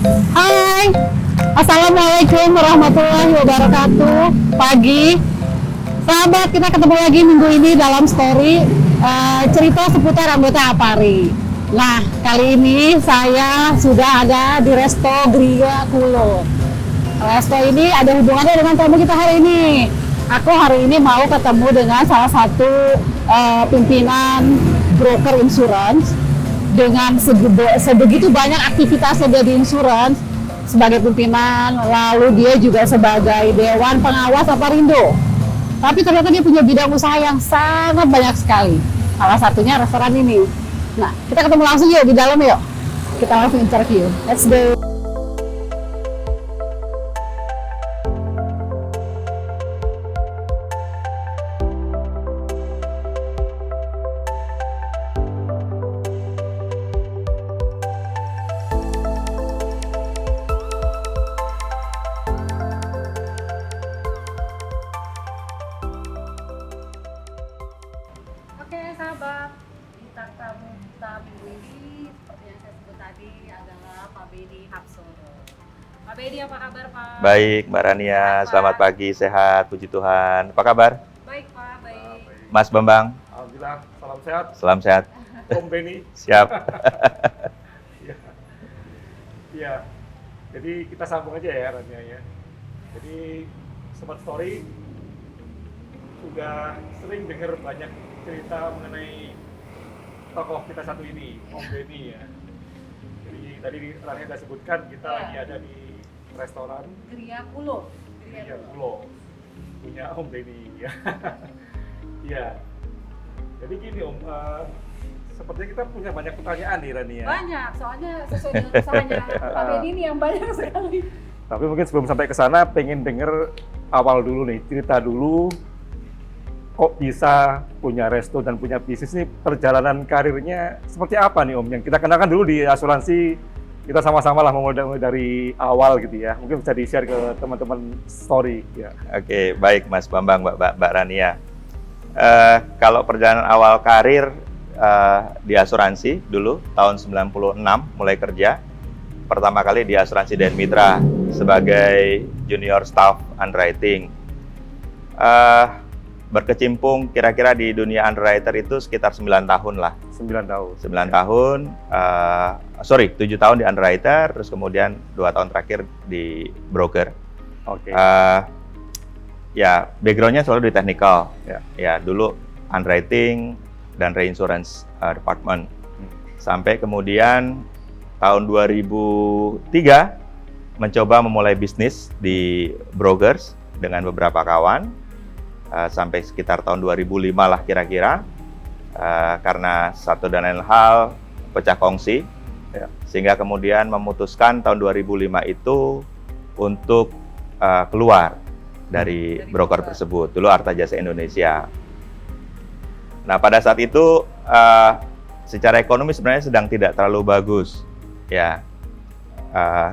Hai, Assalamualaikum warahmatullahi wabarakatuh. Pagi, sahabat, kita ketemu lagi minggu ini dalam story cerita seputar anggota APARI. Nah, kali ini saya sudah ada di Resto Gria Kulo. Resto ini ada hubungannya dengan tamu kita hari ini. Aku hari ini mau ketemu dengan salah satu pimpinan broker insurance dengan sebegitu banyak aktivitasnya dia di insurance sebagai pimpinan, lalu dia juga sebagai Dewan Pengawas Aparindo. Tapi ternyata dia punya bidang usaha yang sangat banyak sekali. Salah satunya restoran ini. Nah, kita ketemu langsung yuk di dalam yuk. Kita langsung interview. Let's go. Oke sahabat, bintang tamu kita minggu ini seperti yang saya sebut tadi adalah Pak Beni Hapsoro. Pak Beni, apa kabar Pak? Baik, Mbak Rania, selamat pagi, sehat, puji Tuhan. Apa kabar? Baik Pak, baik. Mas Bambang? Alhamdulillah, salam sehat. Salam sehat. Om Beni. Siap. Iya. Jadi kita sambung aja ya Rania ya. Jadi Sobat Story sudah sering dengar banyak cerita mengenai tokoh kita satu ini, Om Beni ya. Jadi tadi Rania sudah sebutkan kita lagi ada di restoran Gria Kulo. Gria Kulo punya Om Beni ya. Iya. Jadi gini Om, sepertinya kita punya banyak pertanyaan nih Rania. Banyak, soalnya sesuai dengan usahanya Pak Beni ini yang banyak sekali. Tapi mungkin sebelum sampai ke sana, pengen denger awal dulu nih, cerita dulu kok bisa punya resto dan punya bisnis nih, perjalanan karirnya seperti apa nih Om? Yang kita kenalkan dulu di asuransi, kita sama-sama lah memulai dari awal gitu ya. Mungkin bisa di-share ke teman-teman story ya. Oke, baik Mas Bambang, Mbak Rania. Kalau perjalanan awal karir di asuransi dulu, tahun 96 mulai kerja. Pertama kali di asuransi Dan Mitra sebagai junior staff underwriting. Berkecimpung kira-kira di dunia underwriter itu sekitar 9 tahun lah. 9 tahun. 9 tahun, 7 tahun di underwriter, terus kemudian 2 tahun terakhir di broker. Oke. Ya, background-nya selalu di technical. Ya, dulu underwriting dan reinsurance department. Sampai kemudian tahun 2003 mencoba memulai bisnis di brokers dengan beberapa kawan. Sampai sekitar tahun 2005 lah kira-kira, karena satu dan lain hal pecah kongsi, sehingga kemudian memutuskan tahun 2005 itu untuk keluar dari broker tersebut, dulu Arta Jasa Indonesia. Nah pada saat itu secara ekonomi sebenarnya sedang tidak terlalu bagus, ya,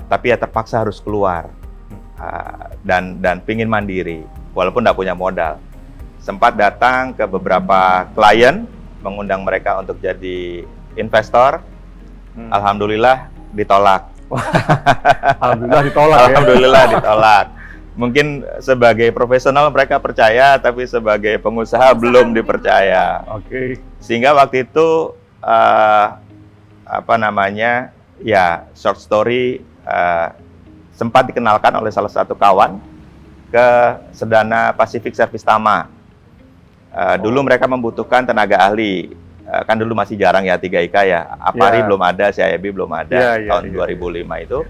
tapi ya terpaksa harus keluar dan pingin mandiri. Walaupun tidak punya modal, sempat datang ke beberapa klien, mengundang mereka untuk jadi investor. Alhamdulillah ditolak. Alhamdulillah ditolak. Alhamdulillah ditolak. Mungkin sebagai profesional mereka percaya, tapi sebagai pengusaha belum dipercaya. Oke. Sehingga waktu itu ya short story sempat dikenalkan oleh salah satu kawan ke Sedana Pacific Service Tama. Dulu mereka membutuhkan tenaga ahli. Kan dulu masih jarang ya 3IK ya. APARI belum ada, CIB belum ada tahun 2005 itu.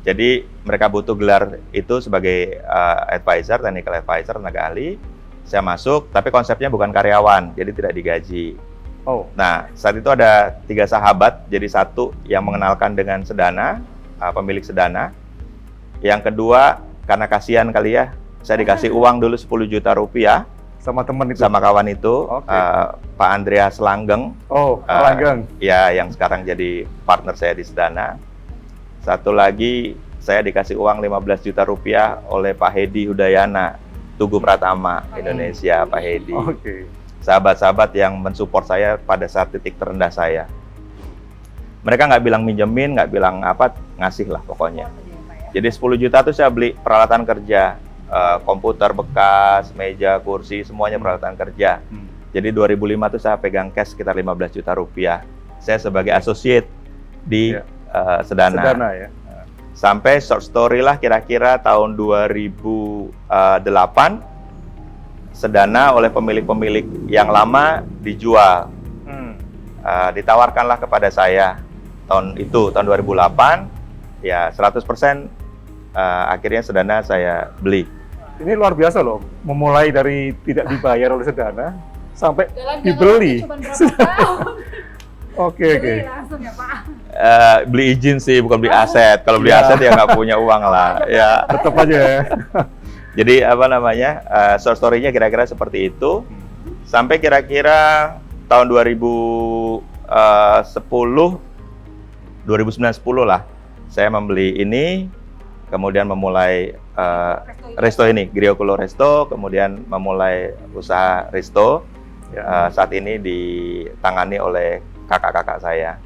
Jadi mereka butuh gelar itu sebagai advisor, technical advisor, tenaga ahli. Saya masuk, tapi konsepnya bukan karyawan, jadi tidak digaji. Nah, saat itu ada 3 sahabat, jadi satu yang mengenalkan dengan Sedana, pemilik Sedana. Yang kedua, karena kasihan kali ya, saya dikasih uang dulu 10 juta rupiah sama teman itu, sama kawan itu, Pak Andreas Langgeng. Langgeng. Ya, yang sekarang jadi partner saya di Sedana. Satu lagi, saya dikasih uang 15 juta rupiah oleh Pak Hedi Hudayana, Tugu Pratama Indonesia, Pak Hedi. Sahabat-sahabat yang mensupport saya pada saat titik terendah saya. Mereka nggak bilang minjemin, nggak bilang apa, ngasih lah pokoknya. Jadi 10 juta tuh saya beli peralatan kerja, komputer bekas, meja, kursi, semuanya peralatan kerja. Jadi 2005 tuh saya pegang cash sekitar 15 juta rupiah. Saya sebagai associate di Sedana. Sedana ya. Sampai short story lah kira-kira tahun 2008, Sedana oleh pemilik-pemilik yang lama dijual. Ditawarkanlah kepada saya tahun 2008, ya 100% akhirnya Sedana saya beli. Ini luar biasa loh, memulai dari tidak dibayar oleh Sedana sampai Dalam dibeli. jangka waktu cuma berapa tahun? Oke. Beli langsung ya Pak. Beli izin sih, bukan beli aset. Kalau beli aset ya nggak punya uang lah. Ya. Tetap aja ya. Jadi apa namanya, short story-nya kira-kira seperti itu. Sampai kira-kira tahun 2009-10 lah, saya membeli ini, kemudian memulai resto ini, Griokulo Resto, kemudian memulai usaha resto. Saat ini ditangani oleh kakak-kakak saya.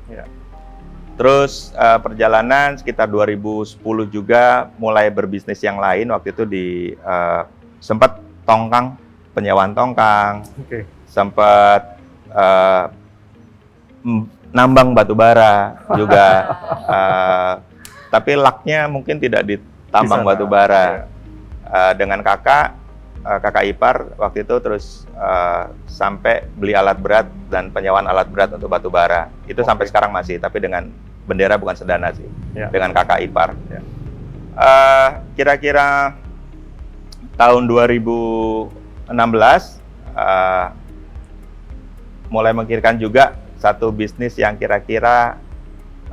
Terus perjalanan sekitar 2010 juga mulai berbisnis yang lain. Waktu itu sempat tongkang, penyewaan tongkang, sempat nambang batu bara juga. Tapi lucknya mungkin tidak ditambang batu bara. Dengan kakak ipar waktu itu, terus sampai beli alat berat dan penyewaan alat berat untuk batu bara. Itu sampai sekarang masih, tapi dengan bendera bukan Sedana sih, dengan kakak ipar. Kira-kira tahun 2016 mulai memikirkan juga satu bisnis yang kira-kira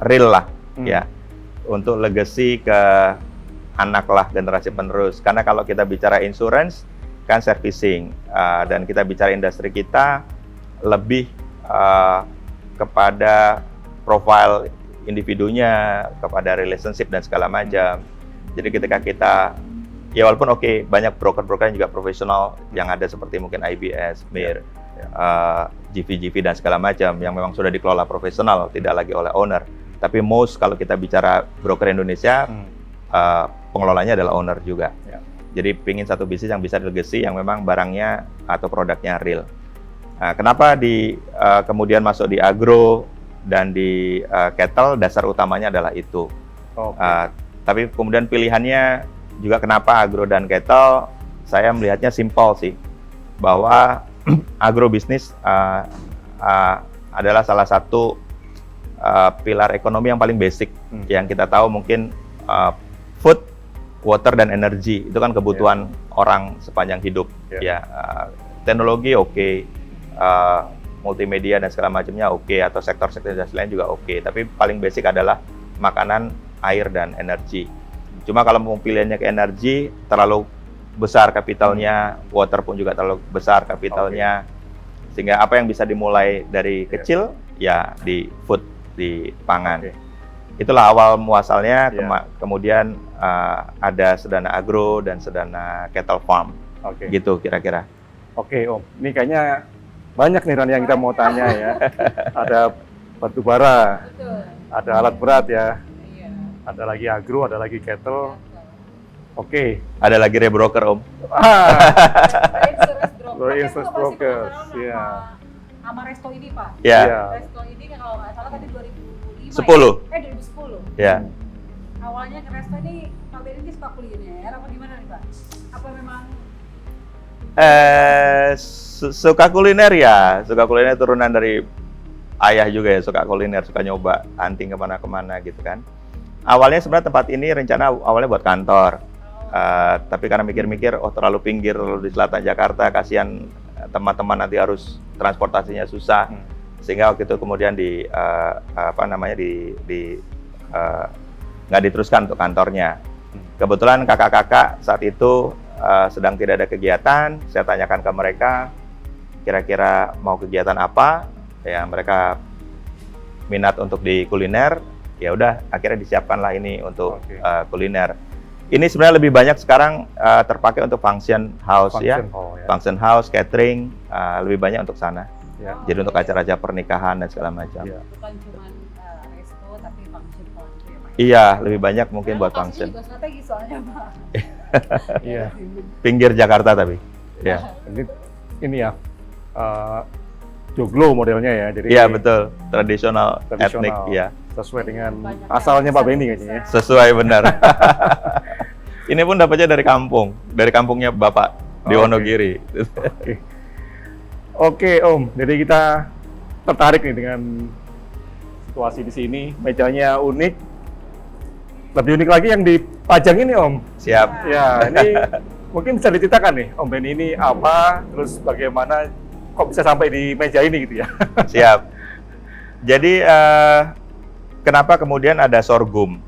real lah, ya, untuk legacy ke anak lah, generasi penerus. Karena kalau kita bicara insurance kan servicing, dan kita bicara industri kita lebih kepada profile individunya, kepada relationship dan segala macam. Jadi ketika kita, ya walaupun banyak broker-broker yang juga profesional yang ada seperti mungkin IBS, MIR, GV dan segala macam yang memang sudah dikelola profesional, tidak lagi oleh owner. Tapi kalau kita bicara broker Indonesia, pengelolanya adalah owner juga. Jadi pingin satu bisnis yang bisa legacy, yang memang barangnya atau produknya real. Kenapa kemudian masuk di agro dan di cattle, dasar utamanya adalah itu. Tapi kemudian pilihannya juga kenapa agro dan cattle, saya melihatnya simpel sih, bahwa agrobisnis adalah salah satu pilar ekonomi yang paling basic, yang kita tahu mungkin food, water, dan energi itu kan kebutuhan orang sepanjang hidup. Teknologi multimedia dan segala macamnya atau sektor-sektor lain juga tapi paling basic adalah makanan, air, dan energi. Cuma kalau mau pilihannya ke energi terlalu besar kapitalnya, water pun juga terlalu besar kapitalnya, sehingga apa yang bisa dimulai dari kecil ya di food, di pangan. Itulah awal muasalnya. Kemudian ada Sedana Agro dan Sedana Cattle Farm, gitu kira-kira. Om, ini kayaknya banyak nih Ran yang kita mau tanya ya. Ada batu bara, ada alat berat ya, ada lagi agro, ada lagi cattle. Ada lagi rebroker Om. Insurance broker, Nama resto ini Pak. Ya. Resto ini kalau nggak salah tadi 2005. 2010. 2010. Ya. Awalnya ke resto ini Pak Beri ini suka kuliner apa gimana nih Pak? Apa memang Suka kuliner ya, suka kuliner turunan dari ayah juga ya, suka kuliner, suka nyoba hunting kemana-kemana gitu kan. Awalnya sebenarnya tempat ini rencana awalnya buat kantor, tapi karena mikir-mikir, terlalu pinggir di selatan Jakarta, kasihan teman-teman nanti harus transportasinya susah, sehingga waktu itu kemudian nggak diteruskan untuk kantornya. Kebetulan kakak-kakak saat itu sedang tidak ada kegiatan, saya tanyakan ke mereka, kira-kira mau kegiatan apa, ya mereka minat untuk di kuliner, ya udah akhirnya disiapkanlah ini untuk kuliner. Ini sebenarnya lebih banyak sekarang terpakai untuk function house, function house, catering, lebih banyak untuk sana. Jadi untuk acara-acara pernikahan dan segala macam. bukan cuma resto Iya, lebih banyak mungkin buat Lokasinya function. juga strategis soalnya, Pak. Iya. Pinggir Jakarta tapi. Ya. Ini ya joglo modelnya ya. Jadi Iya, betul. Tradisional, Tradisional. etnik, ya. sesuai dengan Banyak asalnya yang Pak bisa Benny diukur. kayaknya ya. Sesuai benar. Ini pun dapatnya dari kampung, dari kampungnya Bapak di Oke. Wonogiri. Oke Om, jadi kita tertarik nih dengan situasi di sini. Mejanya unik. Lebih unik lagi yang dipajang ini Om. Siap. Ya, ini mungkin bisa diceritakan nih Om Benny ini apa, terus bagaimana kok bisa sampai di meja ini gitu ya. Siap. Jadi kenapa kemudian ada sorghum?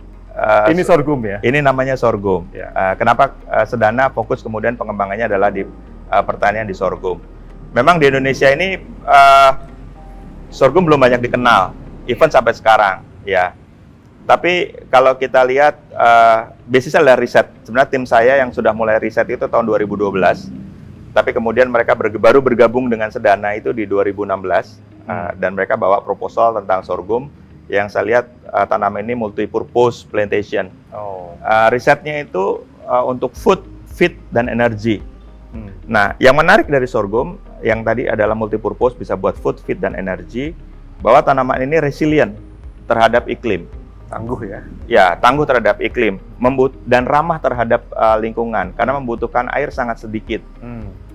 Ini sorghum ya. Ini namanya sorghum. Ya. Kenapa Sedana fokus kemudian pengembangannya adalah di pertanian di sorghum. Memang di Indonesia ini sorghum belum banyak dikenal, even sampai sekarang, ya. Tapi kalau kita lihat basisnya adalah riset. Sebenarnya tim saya yang sudah mulai riset itu tahun 2012. Tapi kemudian mereka baru bergabung dengan Sedana itu di 2016 dan mereka bawa proposal tentang sorghum yang saya lihat tanaman ini multi-purpose plantation. Oh. Risetnya itu untuk food, feed, dan energi. Hmm. Nah, yang menarik dari sorghum yang tadi adalah multi-purpose, bisa buat food, feed, dan energi, bahwa tanaman ini resilient terhadap iklim. Tangguh ya. Ya, tangguh terhadap iklim, dan ramah terhadap lingkungan karena membutuhkan air sangat sedikit.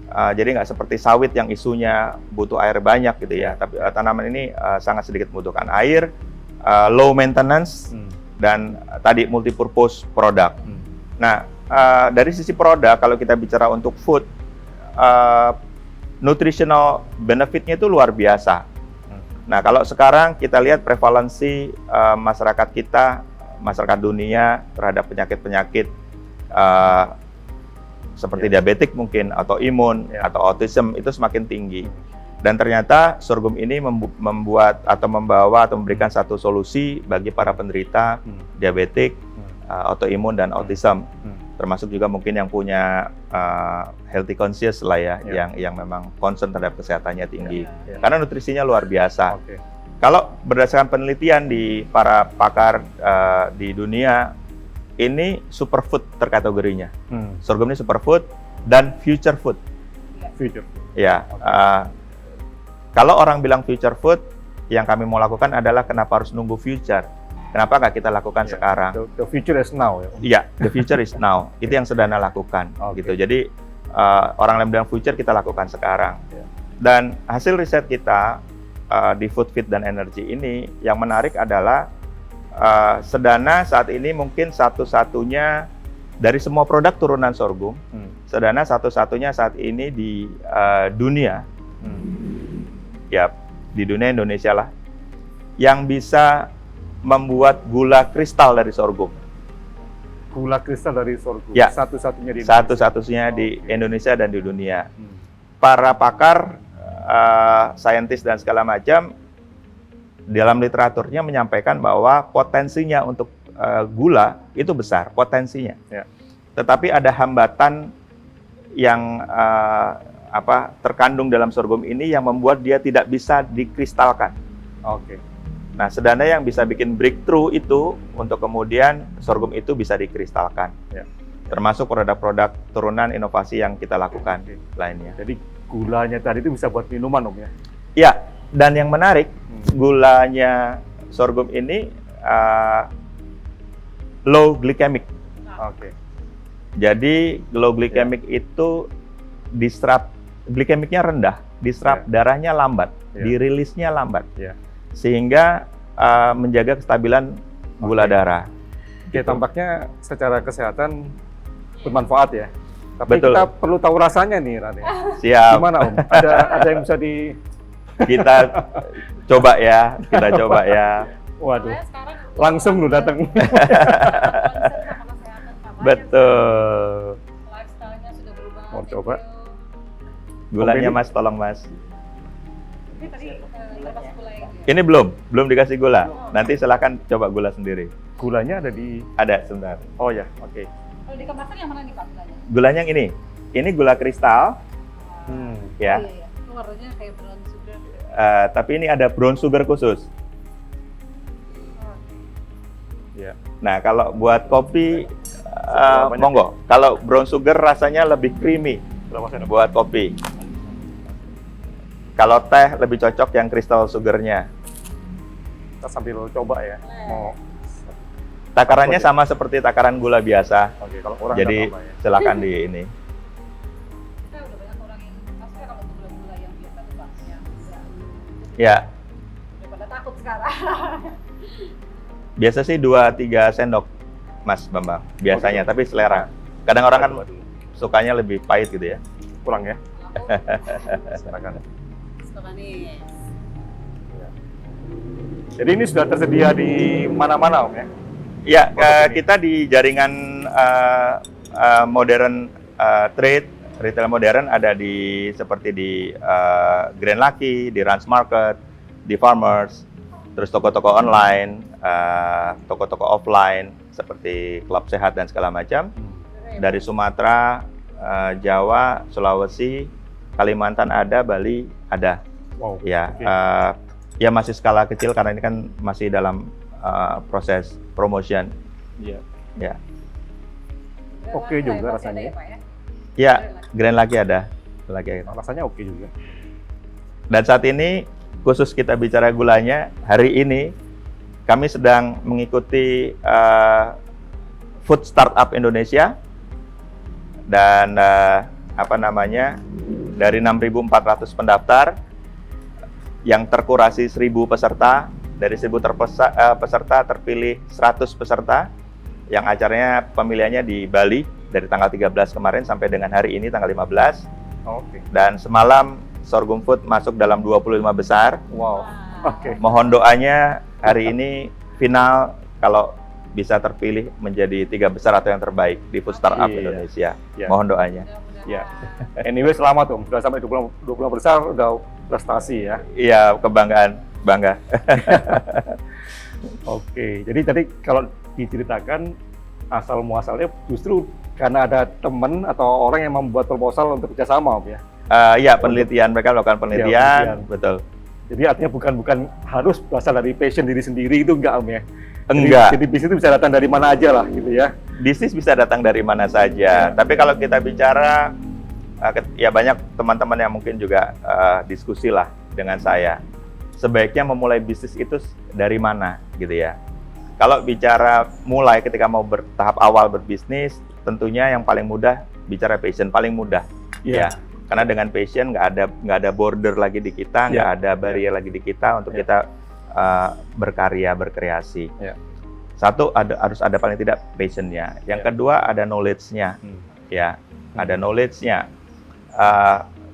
Jadi nggak seperti sawit yang isunya butuh air banyak gitu ya. Tapi tanaman ini sangat sedikit membutuhkan air, low maintenance, dan tadi multi-purpose product. Nah, dari sisi produk, kalau kita bicara untuk food, nutritional benefit-nya itu luar biasa. Nah, kalau sekarang kita lihat prevalensi masyarakat kita, masyarakat dunia terhadap penyakit-penyakit seperti diabetik mungkin, atau imun, atau autism itu semakin tinggi. Dan ternyata sorghum ini membuat atau membawa atau memberikan satu solusi bagi para penderita diabetik, autoimun, dan autism. Termasuk juga mungkin yang punya healthy conscious lah ya, yang memang concern terhadap kesehatannya tinggi. Karena nutrisinya luar biasa. Kalau berdasarkan penelitian di para pakar di dunia, ini superfood terkategorinya. Sorghum ini superfood dan future food. Future. Ya. Kalau orang bilang future food, yang kami mau lakukan adalah kenapa harus nunggu future? Kenapa nggak kita lakukan sekarang? The future is now ya. Iya, the future is now. Itu yang Sedana lakukan, gitu. Jadi orang yang bilang future kita lakukan sekarang. Dan hasil riset kita di Food, Feed, dan Energy ini yang menarik adalah Sedana saat ini mungkin satu-satunya dari semua produk turunan sorghum, Sedana satu-satunya saat ini di dunia, ya di dunia Indonesia lah, yang bisa membuat gula kristal dari sorghum. Gula kristal dari sorghum. Ya. Satu-satunya di Indonesia. Satu-satunya di Indonesia dan di dunia. Para pakar, saintis dan segala macam dalam literaturnya menyampaikan bahwa potensinya untuk gula itu besar, potensinya. Tetapi ada hambatan yang terkandung dalam sorghum ini yang membuat dia tidak bisa dikristalkan. Nah, Sedana yang bisa bikin breakthrough itu untuk kemudian sorghum itu bisa dikristalkan. Termasuk produk-produk turunan inovasi yang kita lakukan lainnya. Jadi gulanya tadi itu bisa buat minuman Om ya? Ya, dan yang menarik, gulanya sorghum ini low glycemic. Jadi low glycemic itu diserap, glikemiknya rendah, diserap darahnya lambat, dirilisnya lambat. Sehingga menjaga kestabilan gula darah. Oke, tampaknya secara kesehatan bermanfaat ya. Tapi Betul. kita perlu tahu rasanya nih, Rane. Siap. Gimana Om? Ada yang bisa di... Kita coba ya, Waduh, Saya sekarang langsung lu datang. concern sama kesehatan, Pak. Banyak Betul. lifestyle-nya sudah berubah. Mau Thank coba? you. Gulanya Om Benny? Mas, tolong Mas. Ini tadi lepas gula yang Ini belum dikasih gula. Nanti silahkan coba gula sendiri. Gulanya ada di... Ada sebentar. Oh ya, oke. Kalau di kemasan yang mana nih Pak gulanya? Gulanya yang ini gula kristal, ya. Oh, iya. Itu warnanya kayak brown sugar. Tapi ini ada brown sugar khusus. Ya. Nah, kalau buat kopi, Berapa banyak? monggo. Kalau brown sugar rasanya lebih creamy Berapa sendok? buat kopi. Kalau teh lebih cocok yang crystal sugarnya. Kita sambil coba ya. Mau. Takarannya Oke. sama seperti takaran gula biasa. Oke, kalau orang Jadi nggak apa ya. silakan di ini. Kita udah banyak orang yang maksudnya kalau untuk gula-gula yang biasa tuh Pak, yang nggak Ya, udah pada takut sekarang. biasa sih 2-3 sendok, Mas Bambang. Biasanya, tapi selera. Kadang orang kan Coba dulu. sukanya lebih pahit gitu ya. Kurang ya. Aku Silakan. suka manis. Jadi ini sudah tersedia di mana-mana Om ya? Ya, Produk ini. kita di jaringan modern trade, retail modern ada di seperti di Grand Lucky, di Ranch Market, di Farmers, terus toko-toko online, toko-toko offline seperti klub sehat dan segala macam. Dari Sumatera, Jawa, Sulawesi, Kalimantan ada, Bali ada. Wow. Ya, oke. ya masih skala kecil karena ini kan masih dalam proses promotion. Iya. Ya, Oke juga rasanya. Ya, Pak, ya? ya Grand lagi ada, lagi. Rasanya oke juga. Dan saat ini khusus kita bicara gulanya, hari ini kami sedang mengikuti Food Startup Indonesia dan dari 6.400 pendaftar yang terkurasi 1.000 peserta. Dari 1.000 peserta terpilih 100 peserta yang acaranya pemilihannya di Bali dari tanggal 13 kemarin sampai dengan hari ini tanggal 15. Oke. Dan semalam Sorghum Food masuk dalam 25 besar. Wow. Oke. Mohon doanya hari ini final kalau bisa terpilih menjadi 3 besar atau yang terbaik di Food Startup Iya. Indonesia. Iya. Mohon doanya. Ya. Anyway, selamat Om. Sudah sampai 20 besar, udah prestasi ya. Iya, kebanggaan, bangga. Oke. Jadi tadi kalau diceritakan asal muasalnya justru karena ada teman atau orang yang membuat proposal untuk kerjasama Om ya. Iya, penelitian mereka melakukan penelitian, penelitian. betul. Jadi artinya bukan harus berasal dari passion diri sendiri itu enggak Om ya. Enggak. Jadi bisnis itu bisa datang dari mana aja lah gitu ya. Bisnis bisa datang dari mana saja. Tapi kalau kita bicara, ya banyak teman-teman yang mungkin juga diskusi lah dengan saya. Sebaiknya memulai bisnis itu dari mana, gitu ya. Kalau bicara mulai ketika mau tahap awal berbisnis, tentunya yang paling mudah bicara passion, paling mudah. Iya. Ya. Karena dengan passion nggak ada border lagi di kita, nggak Ya. ada barrier lagi di kita untuk Ya. kita berkarya, berkreasi. Ya. Satu harus ada paling tidak passionnya. Yang Ya. kedua ada knowledge-nya, ya, ada knowledge-nya.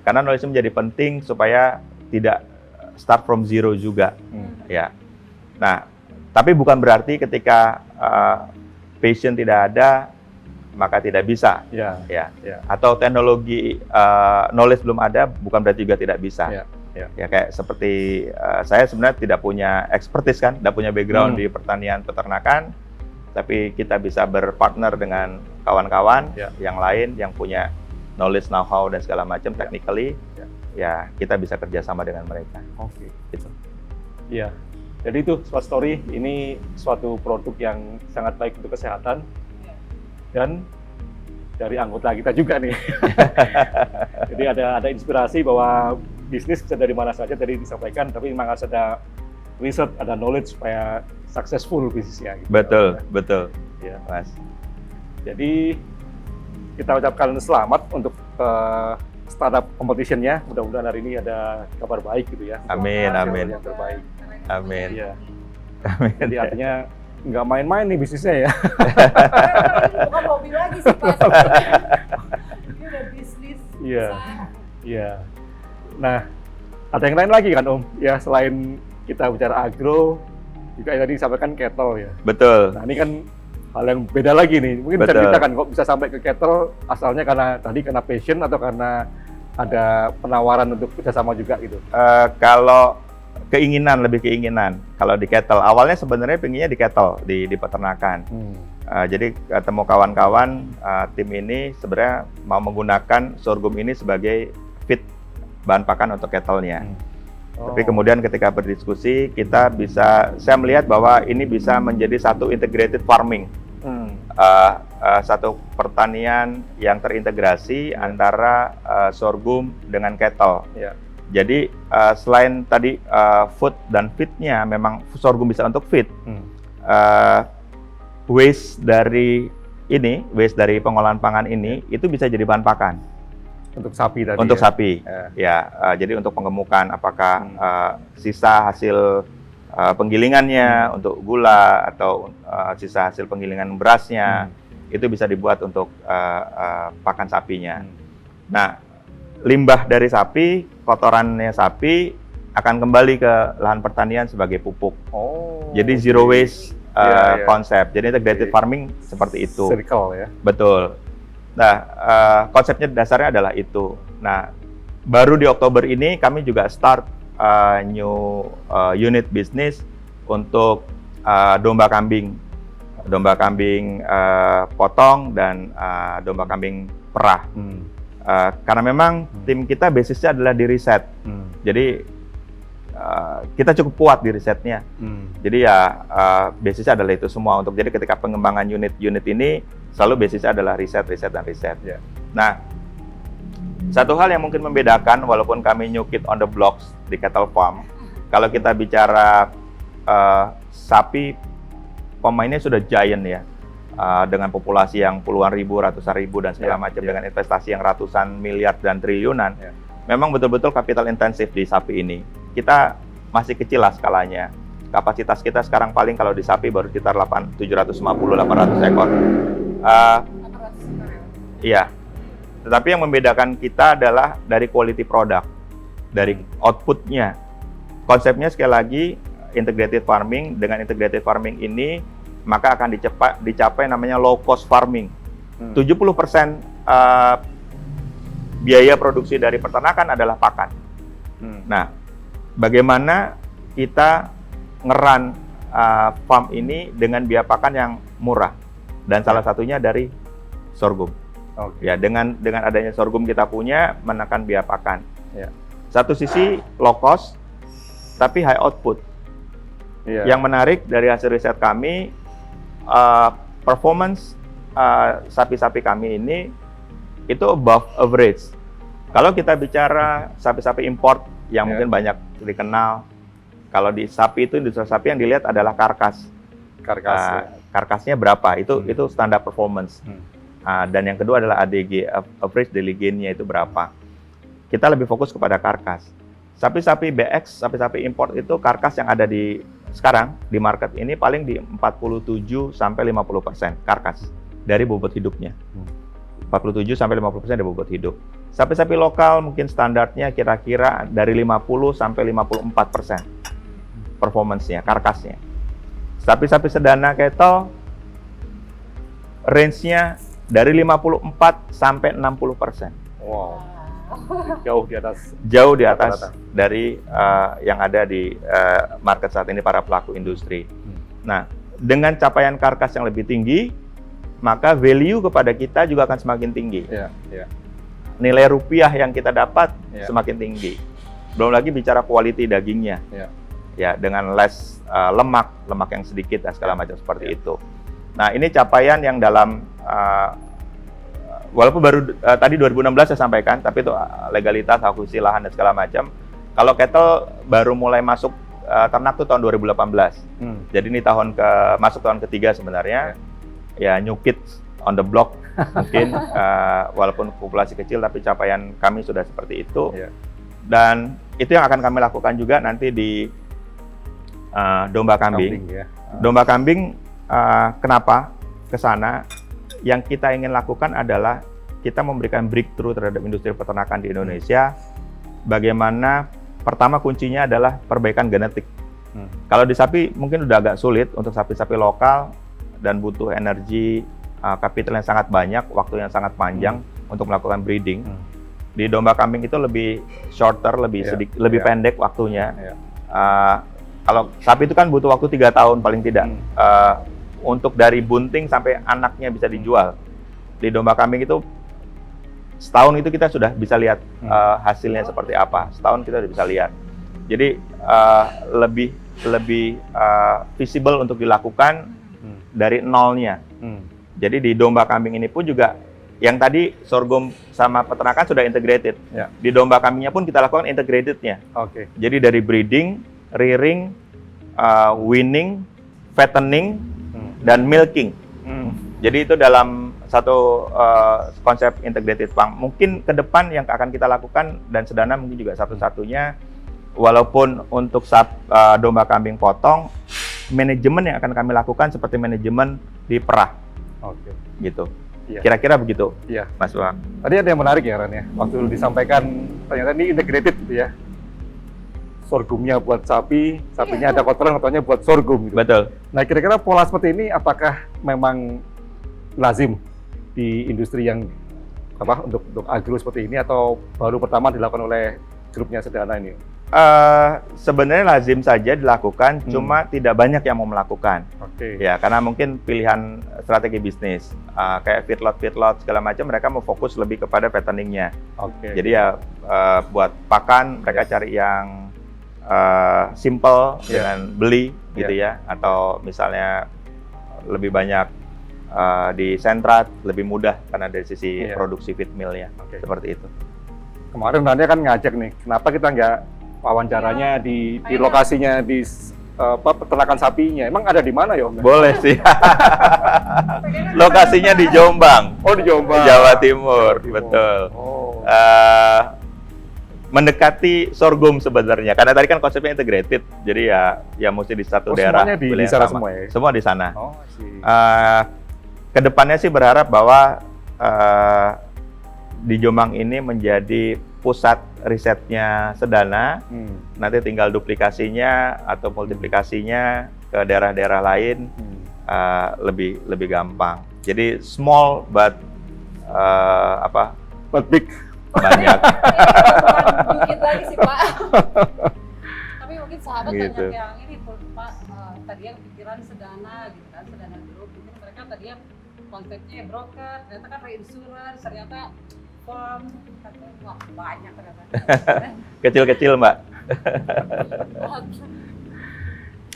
Karena knowledge menjadi penting supaya tidak start from zero juga, ya. Nah, tapi bukan berarti ketika passion tidak ada maka tidak bisa, Ya. ya. Ya. Atau teknologi knowledge belum ada, bukan berarti juga tidak bisa. Ya. Ya. Ya kayak seperti saya sebenarnya tidak punya expertise kan, tidak punya background di pertanian peternakan, tapi kita bisa berpartner dengan kawan-kawan Ya. yang lain yang punya knowledge, know-how dan segala macam technically, ya kita bisa kerjasama dengan mereka. Oke. Gitu. Iya. Jadi itu Smart Story ini suatu produk yang sangat baik untuk kesehatan dan dari anggota kita juga nih. Jadi ada inspirasi bahwa bisnis bisa dari mana saja tadi disampaikan, tapi memang harus ada riset, ada knowledge supaya successful bisnisnya. Gitu. Betul, Ya. Mas. Jadi kita ucapkan selamat untuk startup competition-nya. Mudah-mudahan hari ini ada kabar baik gitu ya. Amin, amin. Yang terbaik. Amin. Iya. Amin. Jadi artinya nggak main-main nih bisnisnya ya. Bukan hobi lagi sih Pak. Ini udah bisnis. Iya. besar. Iya. Nah, ada yang lain lagi kan Om? Ya selain kita bicara agro, juga yang tadi disampaikan kettle ya. Betul. Nah ini kan hal yang beda lagi nih. Mungkin bisa Betul. ceritakan kok bisa sampai ke kettle asalnya karena passion atau karena ada penawaran untuk kerjasama juga gitu. Kalau lebih keinginan. Kalau di kettle, awalnya sebenarnya pinginnya di kettle, di peternakan. Jadi ketemu kawan-kawan tim ini sebenarnya mau menggunakan sorghum ini sebagai feed bahan pakan untuk kettle-nya. Tapi kemudian ketika berdiskusi, saya melihat bahwa ini bisa menjadi satu integrated farming. Satu pertanian yang terintegrasi antara sorghum dengan cattle. Jadi selain tadi food dan feed-nya, memang sorghum bisa untuk feed. Waste dari pengolahan pangan ini itu bisa jadi bahan pakan Untuk sapi tadi. untuk ya? sapi. Jadi untuk penggemukan, apakah sisa hasil penggilingannya untuk gula atau sisa hasil penggilingan berasnya itu bisa dibuat untuk pakan sapinya. Nah, limbah dari sapi, kotorannya sapi akan kembali ke lahan pertanian sebagai pupuk. Jadi zero waste konsep. Jadi integrated farming seperti itu. Circle ya. Betul. Nah, konsepnya dasarnya adalah itu. Nah, baru di Oktober ini kami juga start new unit bisnis untuk domba kambing potong dan domba kambing perah. Karena memang tim kita basisnya adalah di riset. Jadi kita cukup kuat di risetnya. Jadi basisnya adalah itu semua. Jadi ketika pengembangan unit ini selalu basisnya adalah riset. Nah, satu hal yang mungkin membedakan, walaupun kami new kid on the blocks di cattle farm, kalau kita bicara sapi, pemainnya sudah giant ya, dengan populasi yang puluhan ribu, ratusan ribu dan segala macam, dengan investasi yang ratusan miliar dan triliunan. Memang betul-betul capital intensif di sapi ini. Kita masih kecil lah skalanya. Kapasitas kita sekarang paling kalau di sapi baru sekitar 750-800 ekor. Iya. Tetapi yang membedakan kita adalah dari quality product, dari outputnya. Konsepnya sekali lagi integrated farming. Dengan integrated farming ini maka akan dicapai namanya low cost farming. 70% biaya produksi dari peternakan adalah pakan. Nah, bagaimana kita ngeran farm ini dengan biaya pakan yang murah, dan salah satunya dari sorghum. Ya, dengan adanya sorghum kita punya menekan biaya pakan. Satu sisi low cost, tapi high output. Yang menarik dari hasil riset kami, performance sapi-sapi kami ini itu above average. Kalau kita bicara sapi-sapi import yang mungkin banyak dikenal, kalau di sapi itu industri sapi yang dilihat adalah karkas. Karkasnya berapa? Itu standar performance. Dan yang kedua adalah ADG, average daily gain-nya itu berapa. Kita lebih fokus kepada karkas. Sapi-sapi BX, sapi-sapi import itu karkas yang ada sekarang di market ini paling di 47-50% karkas dari bobot hidupnya. 47-50% dari bobot hidup. Sapi-sapi lokal mungkin standarnya kira-kira dari 50-54% performance-nya, karkasnya. Sapi-sapi sedana cattle range-nya dari 54-60%. Wow. Jauh di atas. Jauh di atas dari yang ada di market saat ini para pelaku industri. Nah, dengan capaian karkas yang lebih tinggi, maka value kepada kita juga akan semakin tinggi. Nilai rupiah yang kita dapat semakin tinggi. Belum lagi bicara quality dagingnya. Ya, dengan less lemak yang sedikit dan segala macam seperti itu. Nah, ini capaian yang dalam walaupun baru tadi 2016 saya sampaikan, tapi itu legalitas, akuisisi lahan dan segala macam. Kalau cattle baru mulai masuk ternak tuh tahun 2018. Jadi ini masuk tahun ketiga sebenarnya. Ya, new kids on the block mungkin walaupun populasi kecil tapi capaian kami sudah seperti itu. Dan itu yang akan kami lakukan juga nanti di domba kambing. Domba kambing kenapa ke sana? Yang kita ingin lakukan adalah kita memberikan breakthrough terhadap industri peternakan di Indonesia. Bagaimana pertama kuncinya adalah perbaikan genetik. Kalau di sapi mungkin udah agak sulit untuk sapi-sapi lokal dan butuh energi, kapital yang sangat banyak, waktu yang sangat panjang untuk melakukan breeding. Di domba kambing itu lebih shorter, lebih pendek waktunya. Kalau sapi itu kan butuh waktu 3 tahun paling tidak. Untuk dari bunting sampai anaknya bisa dijual. Di domba kambing itu setahun itu kita sudah bisa lihat hasilnya seperti apa. Setahun kita sudah bisa lihat. Jadi lebih visible untuk dilakukan dari nolnya. Jadi di domba kambing ini pun juga yang tadi sorghum sama peternakan sudah integrated. Ya. Di domba kambingnya pun kita lakukan integratednya. Oke. Jadi dari breeding, rearing, weaning, fattening, dan milking. Jadi itu dalam satu konsep integrated farm. Mungkin ke depan yang akan kita lakukan dan Sedana mungkin juga satu-satunya, walaupun untuk domba kambing potong, manajemen yang akan kami lakukan seperti manajemen di perah. Oke. Gitu. Iya. Kira-kira begitu, Iya. Mas Bang. Tadi ada yang menarik ya Ran ya, waktu disampaikan ternyata ini integrated gitu ya. Sorghumnya buat sapi, sapinya ada kotoran, kotorannya buat sorghum gitu. Betul. Nah kira-kira pola seperti ini apakah memang lazim di industri yang untuk agro seperti ini atau baru pertama dilakukan oleh grupnya Sedana ini? Sebenarnya lazim saja dilakukan, cuma tidak banyak yang mau melakukan. Oke. Ya, karena mungkin pilihan strategi bisnis, kayak feedlot segala macam, mereka mau fokus lebih kepada fatteningnya. Oke. Jadi ya buat pakan mereka cari yang simple dengan beli gitu ya, atau misalnya lebih banyak di sentrat, lebih mudah karena dari sisi produksi feed mill-nya. Oke. Seperti itu. Kemarin Rania kan ngajak nih, kenapa kita nggak wawancaranya di lokasinya di peternakan sapinya? Emang ada di mana ya Om? Boleh sih. Lokasinya di Jombang. Oh di Jombang. Jawa Timur, betul. Oh. Mendekati sorghum sebenarnya, karena tadi kan konsepnya integrated, jadi ya mesti di satu daerah. Semuanya di wilayah sana sama. semua ya? Semua di sana. Oh, sih. Kedepannya sih berharap bahwa di Jombang ini menjadi pusat risetnya Sedana. Nanti tinggal duplikasinya atau multiplikasinya ke daerah-daerah lain lebih gampang. Jadi small but But big. banyak. Dikit lagi sih Pak. Tapi mungkin sahabat Gitu. banyak yang ini Pak, tadi yang pikiran Sedana gitu kan, Sedana Group, mungkin mereka tadi yang konsepnya broker, ternyata kan reinsurance, ternyata firm, katanya wah banyak ternyata. Kecil-kecil, Mbak.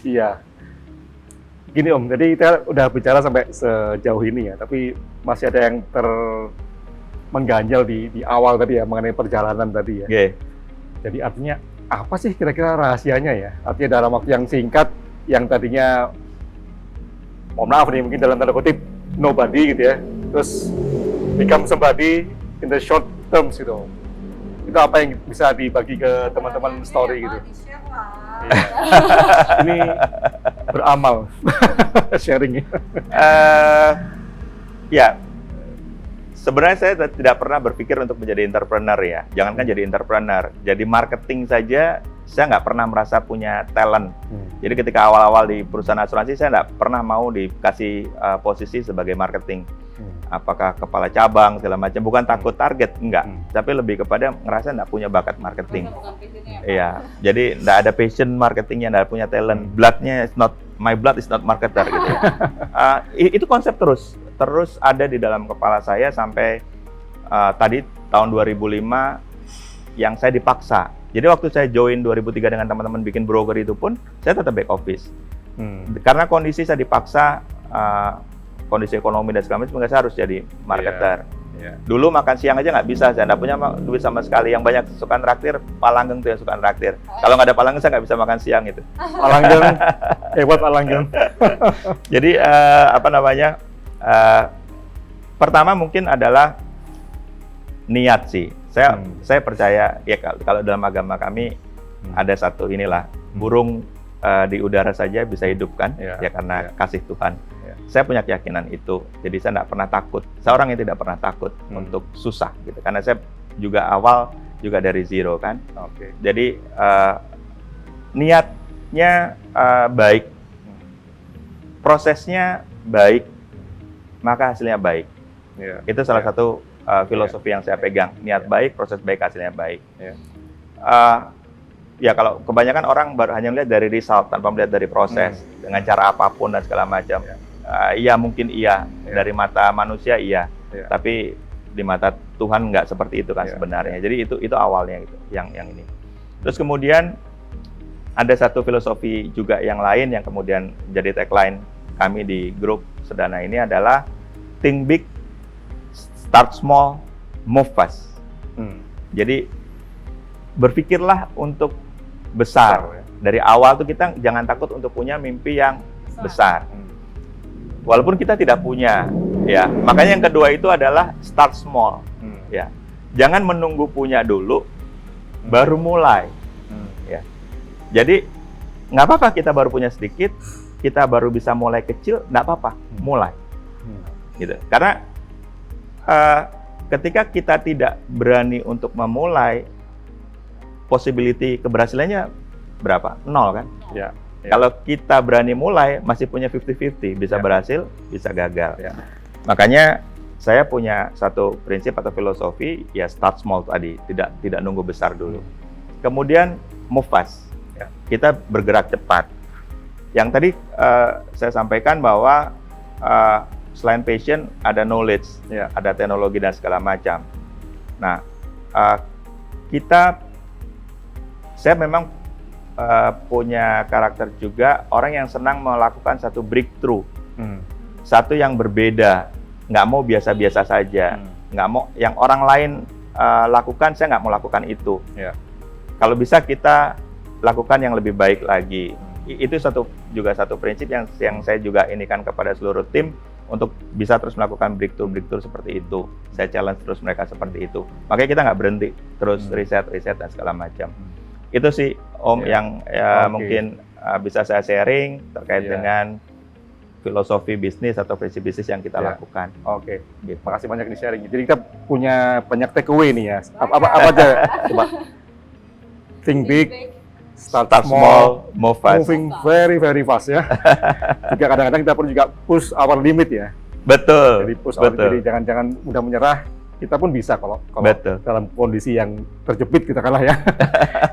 Iya. Gini Om, jadi kita udah bicara sampai sejauh ini ya, tapi masih ada yang mengganjal di awal tadi ya, mengenai perjalanan tadi ya. Oke. Jadi artinya apa sih kira-kira rahasianya ya? Artinya dalam waktu yang singkat, yang tadinya, mohon maaf nih, mungkin dalam tanda kutip, nobody gitu ya, terus become somebody in the short terms gitu. Itu apa yang bisa dibagi ke teman-teman story gitu? Di-share lah. Ini beramal, sharing. Ya, sebenarnya saya tidak pernah berpikir untuk menjadi entrepreneur ya. Jangankan jadi entrepreneur, jadi marketing saja saya nggak pernah merasa punya talent. Jadi ketika awal-awal di perusahaan asuransi, saya nggak pernah mau dikasih posisi sebagai marketing. Apakah kepala cabang segala macam, bukan takut target, enggak. Tapi lebih kepada ngerasa nggak punya bakat marketing. Iya, jadi nggak ada passion marketingnya, nggak punya talent. My blood is not marketer gitu ya. Itu konsep terus ada di dalam kepala saya sampai tadi tahun 2005 yang saya dipaksa. Jadi waktu saya join 2003 dengan teman-teman bikin broker itu pun saya tetap back office. Karena kondisi saya dipaksa, kondisi ekonomi dan segala macam, saya harus jadi marketer. Dulu makan siang aja nggak bisa, saya nggak punya duit sama sekali. Yang banyak suka traktir, Pak Langgeng tuh yang suka traktir. Kalau nggak ada Pak Langgeng, saya nggak bisa makan siang itu. Pak Langgeng, hebat Pak Langgeng. Jadi pertama mungkin adalah niat sih. Saya percaya ya kalau dalam agama kami ada satu burung di udara saja bisa hidup kan, ya karena kasih Tuhan. Saya punya keyakinan itu, jadi saya tidak pernah takut. Saya orang yang tidak pernah takut untuk susah gitu, karena saya juga awal juga dari zero kan. Jadi niatnya baik, prosesnya baik, maka hasilnya baik. Itu salah satu filosofi yang saya pegang. Niat baik, proses baik, hasilnya baik. Ya kalau kebanyakan orang baru hanya melihat dari result tanpa melihat dari proses dengan cara apapun dan segala macam. Iya mungkin dari mata manusia tapi di mata Tuhan nggak seperti itu kan sebenarnya. Jadi itu awalnya gitu, yang ini. Terus kemudian ada satu filosofi juga yang lain yang kemudian jadi tagline kami di grup Sedana ini adalah think big, start small, move fast. Jadi berpikirlah untuk besar. Besar, ya. Dari awal tuh kita jangan takut untuk punya mimpi yang besar. Walaupun kita tidak punya, ya. Makanya yang kedua itu adalah start small, ya. Jangan menunggu punya dulu, baru mulai. Ya. Jadi nggak apa-apa kita baru punya sedikit, kita baru bisa mulai kecil, nggak apa-apa, mulai. Gitu. Karena ketika kita tidak berani untuk memulai, possibility keberhasilannya berapa? 0 kan? Ya. Kalau kita berani mulai, masih punya 50-50, bisa berhasil, bisa gagal. Ya. Makanya saya punya satu prinsip atau filosofi, ya start small tadi, tidak nunggu besar dulu. Kemudian move fast, Ya. kita bergerak cepat. Yang tadi saya sampaikan bahwa selain passion ada knowledge, Ya. ada teknologi dan segala macam. Nah, saya memang punya karakter juga orang yang senang melakukan satu breakthrough, satu yang berbeda, nggak mau biasa-biasa saja, nggak mau yang orang lain lakukan, saya nggak mau lakukan itu. Ya. Kalau bisa kita lakukan yang lebih baik lagi. Itu juga satu prinsip yang saya juga inikan kepada seluruh tim untuk bisa terus melakukan breakthrough seperti itu. Saya challenge terus mereka seperti itu. Makanya kita nggak berhenti, terus riset dan segala macam. Itu sih Om yang mungkin bisa saya sharing terkait dengan filosofi bisnis atau prinsip bisnis yang kita lakukan. Oke. Gitu. Makasih banyak di sharing. Jadi kita punya banyak take away nih ya. Apa aja? Coba. Think big, start small, move fast. moving very fast ya. Juga kadang-kadang kita perlu juga push our limit ya. Betul. Jadi push our limit, jadi jangan mudah menyerah. Kita pun bisa kalau Betul. dalam kondisi yang terjepit kita kalah ya.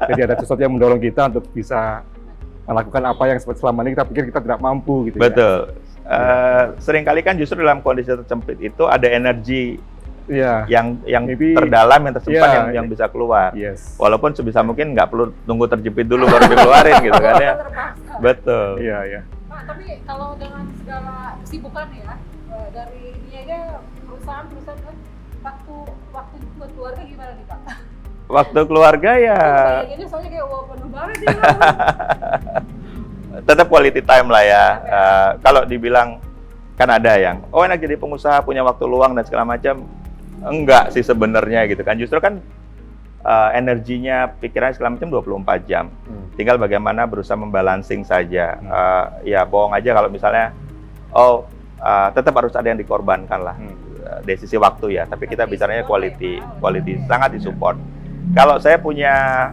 Jadi ada sesuatu yang mendorong kita untuk bisa melakukan apa yang selama ini kita pikir kita tidak mampu gitu. Betul. Seringkali kan justru dalam kondisi terjepit itu ada energi ya. yang Maybe, terdalam, yang tersimpan, yang bisa keluar. Yes. Walaupun sebisa mungkin nggak perlu tunggu terjepit dulu baru dikeluarin gitu kan ya. Terpaksa. Betul. Iya, iya. Pak, tapi kalau dengan segala kesibukan ya, dari ini aja perusahaan kan, waktu buat keluarga gimana nih Pak? Waktu keluarga ya Bayanginnya soalnya kayak penuh banget ya. tetap quality time lah ya. Kalau dibilang kan ada yang enak jadi pengusaha punya waktu luang dan segala macam, enggak sih sebenarnya gitu kan. Justru kan energinya, pikiran segala macam 24 jam. Tinggal bagaimana berusaha membalancing saja. Ya bohong aja kalau misalnya tetap harus ada yang dikorbankan lah. Dari sisi waktu ya, tapi kita bicaranya quality sangat disupport. Kalau saya punya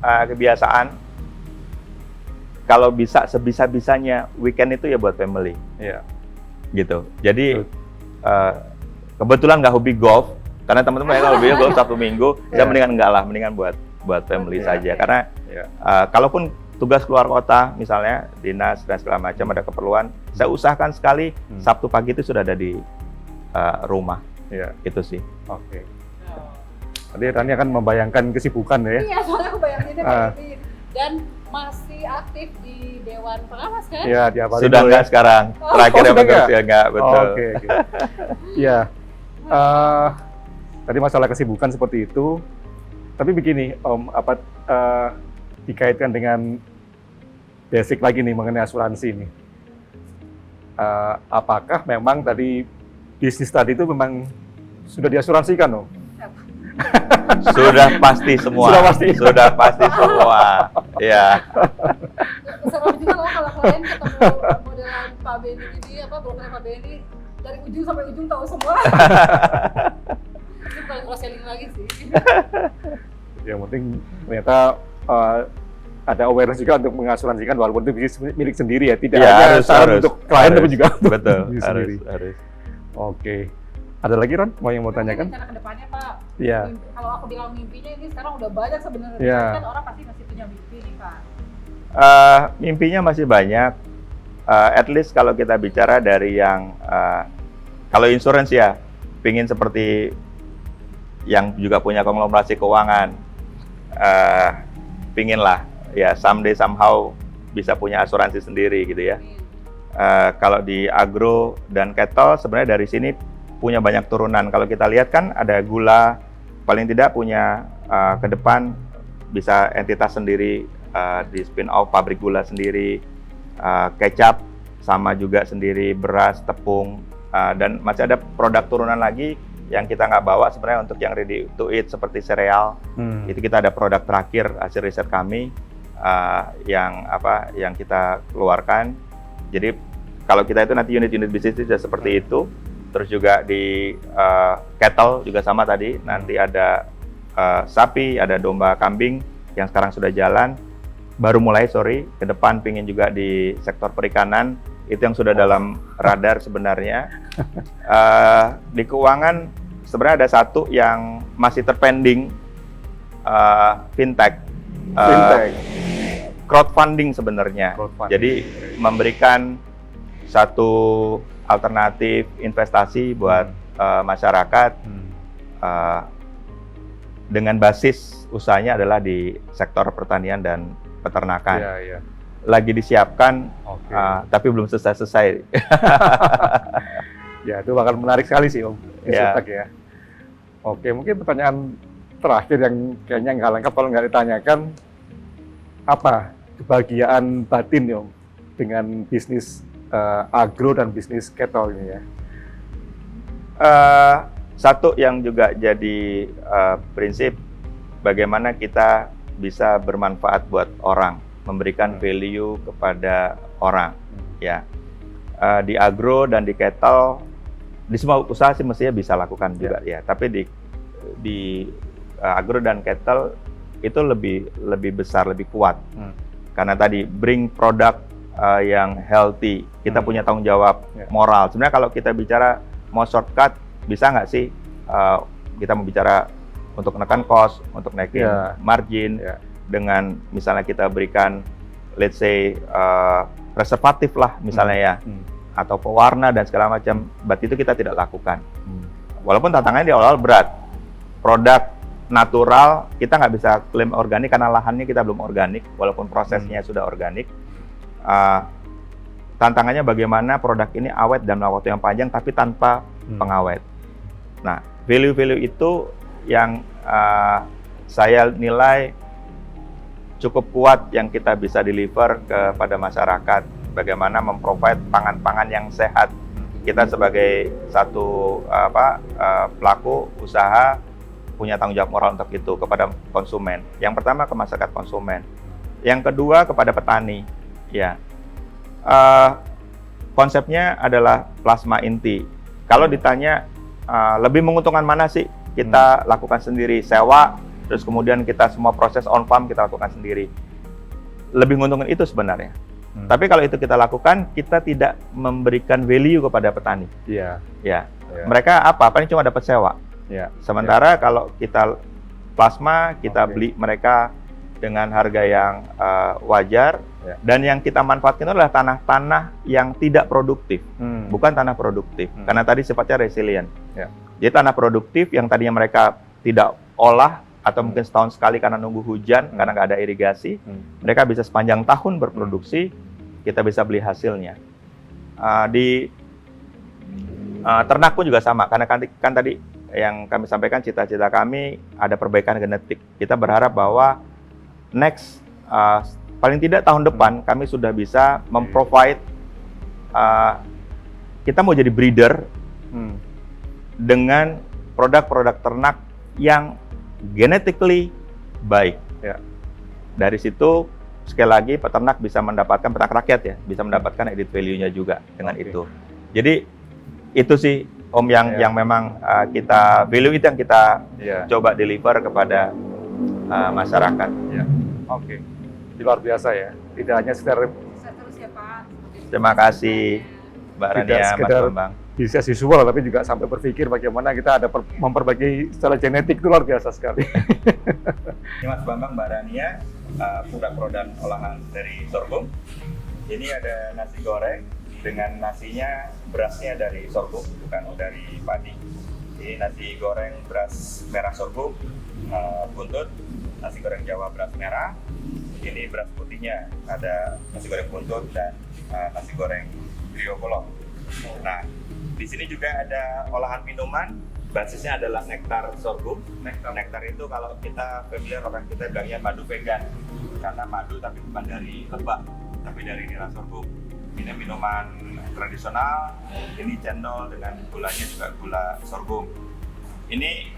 kebiasaan, kalau bisa sebisa-bisanya weekend itu ya buat family, gitu. Jadi kebetulan nggak hobi golf, karena teman-teman yang hobi golf Sabtu Minggu, saya mendingan enggak lah, mendingan buat family saja. Karena kalaupun tugas keluar kota, misalnya dinas dan segala macam ada keperluan, saya usahakan sekali Sabtu pagi itu sudah ada di rumah. Itu sih. Oke. Tadi Rani akan membayangkan kesibukan ya. Iya, soalnya aku bayanginnya kayak gini. Dan masih aktif di Dewan Pengawas kan? Iya, tiap hari Sudah enggak sekarang. Terakhir sudah bekerja enggak, betul. Oke. Iya. Tadi masalah kesibukan seperti itu. Tapi begini, Om, dikaitkan dengan basic lagi nih mengenai asuransi ini. Apakah memang tadi bisnis tadi itu memang sudah diasuransikan, Om? Sudah pasti semua. Sudah pasti semua. Ya. Serem juga loh kalau kalian ketemu modelan Pak Benny ini, broker Pak Benny, dari ujung sampai ujung tahu semua. Itu bukan cross selling lagi sih. Yang penting ternyata ada awareness juga untuk mengasuransikan walaupun itu bisnis milik sendiri ya, tidak hanya saran untuk klien tapi juga untuk diri sendiri. Harus. Oke. Ada lagi Ron yang mau tanyakan? Rencana kedepannya Pak. Iya. Kalau aku bilang mimpinya ini sekarang udah banyak sebenarnya. Iya. Kan orang pasti masih punya mimpi nih Pak. Mimpinya masih banyak. At least kalau kita bicara dari yang kalau insurance ya, pingin seperti yang juga punya konglomerasi keuangan, pingin lah ya someday somehow bisa punya asuransi sendiri gitu ya. Kalau di agro dan cattle sebenarnya dari sini punya banyak turunan. Kalau kita lihat kan ada gula, paling tidak punya ke depan bisa entitas sendiri, di spin off pabrik gula sendiri, kecap sama juga sendiri, beras, tepung, dan masih ada produk turunan lagi yang kita nggak bawa sebenarnya untuk yang ready to eat seperti sereal. Itu kita ada produk terakhir hasil riset kami yang kita keluarkan. Jadi kalau kita itu nanti unit-unit bisnis itu sudah seperti itu. Terus juga di cattle juga sama tadi, nanti ada sapi, ada domba, kambing yang sekarang sudah jalan. Baru mulai, ke depan pingin juga di sektor perikanan, itu yang sudah dalam radar sebenarnya. Di keuangan sebenarnya ada satu yang masih terpending, fintech. Crowdfunding sebenarnya. Jadi memberikan satu alternatif investasi buat masyarakat dengan basis usahanya adalah di sektor pertanian dan peternakan. Lagi disiapkan, tapi belum selesai. Ya, itu bakal menarik sekali sih Om, Insurtech ya. Oke, mungkin pertanyaan terakhir yang kayaknya nggak lengkap kalau nggak ditanyakan, apa kebahagiaan batin ya Om dengan bisnis agro dan bisnis cattle ini ya? Satu yang juga jadi prinsip, bagaimana kita bisa bermanfaat buat orang, memberikan value kepada orang, ya. Di agro dan di cattle, di semua usaha sih mestinya bisa lakukan juga ya. Tapi di agro dan cattle itu lebih besar, lebih kuat, karena tadi bring produk yang healthy, kita punya tanggung jawab moral. Sebenarnya kalau kita bicara mau shortcut, bisa nggak sih kita mau bicara untuk menekan cost, untuk naikin margin, dengan misalnya kita berikan, let's say, preservatif lah misalnya ya, atau pewarna dan segala macam, but itu kita tidak lakukan. Walaupun tantangannya di awal berat, produk natural kita nggak bisa klaim organik karena lahannya kita belum organik, walaupun prosesnya sudah organik. Tantangannya bagaimana produk ini awet dalam waktu yang panjang tapi tanpa pengawet. Nah, value-value itu yang saya nilai cukup kuat yang kita bisa deliver kepada masyarakat. Bagaimana memprovide pangan-pangan yang sehat. Kita sebagai satu pelaku usaha punya tanggung jawab moral untuk itu kepada konsumen. Yang pertama ke masyarakat konsumen. Yang kedua kepada petani. Ya, konsepnya adalah plasma inti. Kalau ditanya lebih menguntungkan mana sih, kita lakukan sendiri, sewa, terus kemudian kita semua proses on farm kita lakukan sendiri. Lebih menguntungkan itu sebenarnya. Tapi kalau itu kita lakukan, kita tidak memberikan value kepada petani. Mereka apa ini cuma dapat sewa. Sementara kalau kita plasma, kita beli mereka dengan harga yang wajar, dan yang kita manfaatkan itu adalah tanah-tanah yang tidak produktif, bukan tanah produktif, karena tadi sifatnya resilient. Jadi tanah produktif yang tadinya mereka tidak olah atau mungkin setahun sekali karena nunggu hujan, karena nggak ada irigasi, mereka bisa sepanjang tahun berproduksi, kita bisa beli hasilnya. Di ternak pun juga sama, karena kan tadi yang kami sampaikan, cita-cita kami ada perbaikan genetik. Kita berharap bahwa next, paling tidak tahun depan kami sudah bisa memprovide, kita mau jadi breeder dengan produk-produk ternak yang genetically baik. Dari situ sekali lagi peternak bisa mendapatkan, peternak rakyat ya, bisa mendapatkan added value-nya juga dengan itu. Jadi itu sih Om yang memang kita value, itu yang kita coba deliver kepada masyarakat. Oke, luar biasa ya. Tidak hanya sekedar Terus ya Pak. Terima kasih Mbak Rania, Mas Bambang. bisnis visual, tapi juga sampai berpikir bagaimana kita ada memperbaiki secara genetik, itu luar biasa sekali. Ini Mas Bambang, Mbak Rania, produk-produk olahan dari sorghum. Ini ada nasi goreng dengan nasinya, berasnya dari sorghum, bukan dari padi. Ini nasi goreng beras merah sorghum, buntut, nasi goreng Jawa beras merah. Ini beras putihnya, ada nasi goreng buntut dan nasi goreng trio kolong. Nah, di sini juga ada olahan minuman, basisnya adalah nektar sorghum. Nektar itu kalau kita familiar, orang kita bilangnya madu vegan, karena madu tapi bukan dari lebah, tapi dari nira sorghum. Ini minuman tradisional, ini cendol dengan gulanya juga gula sorghum. Ini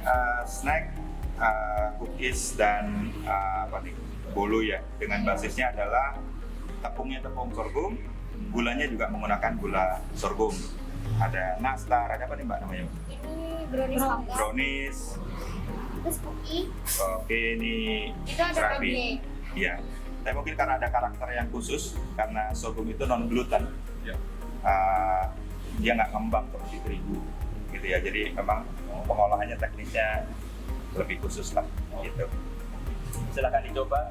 snack, cookies dan bolu ya, dengan basisnya adalah tepungnya tepung sorghum, gulanya juga menggunakan gula sorghum. Ada nastar, ada apa nih Mbak namanya? Ini brownies mangga. Brownies. Terus cookie. Oke, ini Itu ada serabi. toge. Iya. Tapi mungkin karena ada karakter yang khusus, karena sorghum itu non gluten. Ya. Dia nggak ngembang seperti terigu, gitu ya. Jadi memang pengolahannya teknisnya lebih khusus lah, gitu. Silahkan dicoba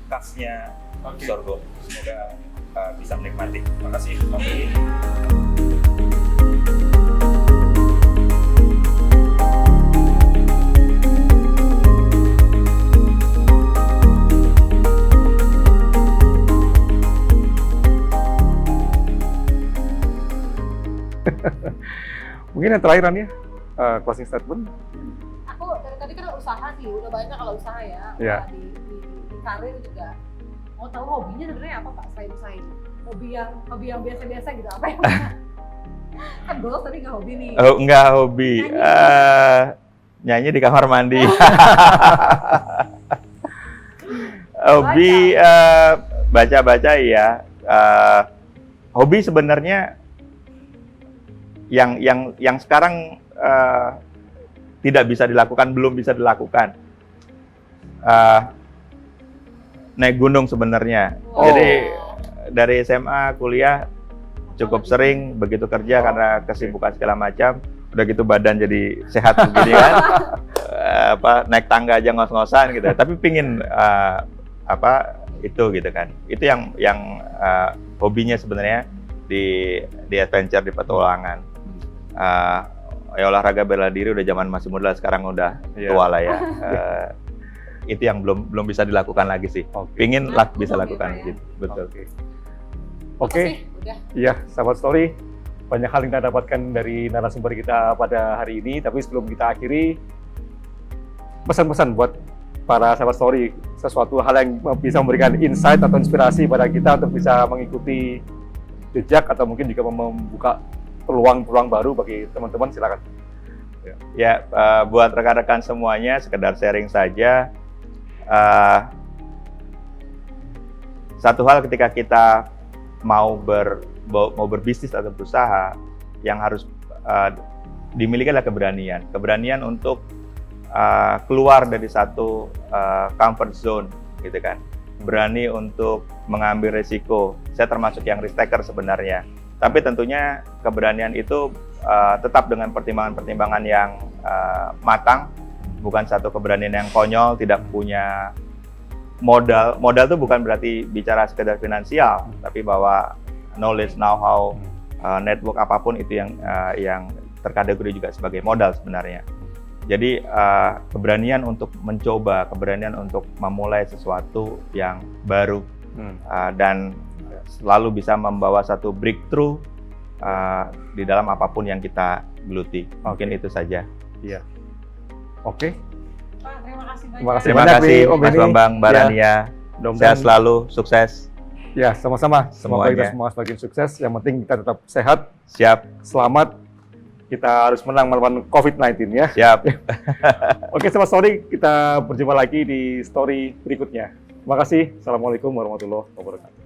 khasnya sorghum. Semoga bisa menikmati. Terima kasih. Mungkin yang terakhir ya, closing statement. Aku dari tadi kan usaha nih, udah banyak kalau usaha ya. Iya. Di karir juga. Mau tahu hobinya sebenarnya apa Pak selain usaha ini? Hobi yang biasa-biasa gitu apa yang kan golf tadi nggak hobi nih. Oh, enggak hobi. Nyanyi di kamar mandi. Hobi baca-baca ya. Hobi sebenarnya yang sekarang tidak bisa dilakukan, belum bisa dilakukan. Naik gunung sebenarnya. Wow. Jadi dari SMA kuliah cukup sering, begitu kerja karena kesibukan segala macam, udah gitu badan jadi sehat begini kan. Naik tangga aja ngos-ngosan gitu. Tapi pingin itu gitu kan. Itu yang hobinya sebenarnya di adventure, di petualangan. Ya olahraga bela diri udah zaman masih muda, sekarang udah tua lah ya. Itu yang belum bisa dilakukan lagi sih. Pingin bisa lakukan gitu. Betul. Oke. Udah. Iya, sahabat story, banyak hal yang kita dapatkan dari narasumber kita pada hari ini. Tapi sebelum kita akhiri, pesan-pesan buat para sahabat story, sesuatu hal yang bisa memberikan insight atau inspirasi pada kita untuk bisa mengikuti jejak atau mungkin juga membuka peluang-peluang baru bagi teman-teman, silakan. Ya, buat rekan-rekan semuanya, sekedar sharing saja. Satu hal ketika kita mau berbisnis atau berusaha, yang harus dimiliki adalah keberanian untuk keluar dari satu comfort zone, gitu kan. Berani untuk mengambil resiko. Saya termasuk yang risk taker sebenarnya. Tapi tentunya keberanian itu tetap dengan pertimbangan-pertimbangan yang matang, bukan satu keberanian yang konyol, tidak punya modal. Modal itu bukan berarti bicara sekedar finansial, tapi bahwa knowledge, know-how, network apapun itu yang terkategori juga sebagai modal sebenarnya. Jadi keberanian untuk mencoba, keberanian untuk memulai sesuatu yang baru, dan selalu bisa membawa satu breakthrough di dalam apapun yang kita geluti. Mungkin itu saja. Iya. Oke. Pak, terima kasih banyak. Terima kasih Terima banyak, kasih Om Mas Beni. Bambang, Mbak Ya. Rania. Mudah-mudahan- Sehat selalu, sukses. Ya, sama-sama. Semoga kita Semuanya. semua semakin sukses. Yang penting kita tetap sehat, Siap, selamat. Kita harus menang melawan COVID-19 ya. siap. Oke, sahabat story, kita berjumpa lagi di story berikutnya. Terima kasih. Assalamualaikum warahmatullahi wabarakatuh.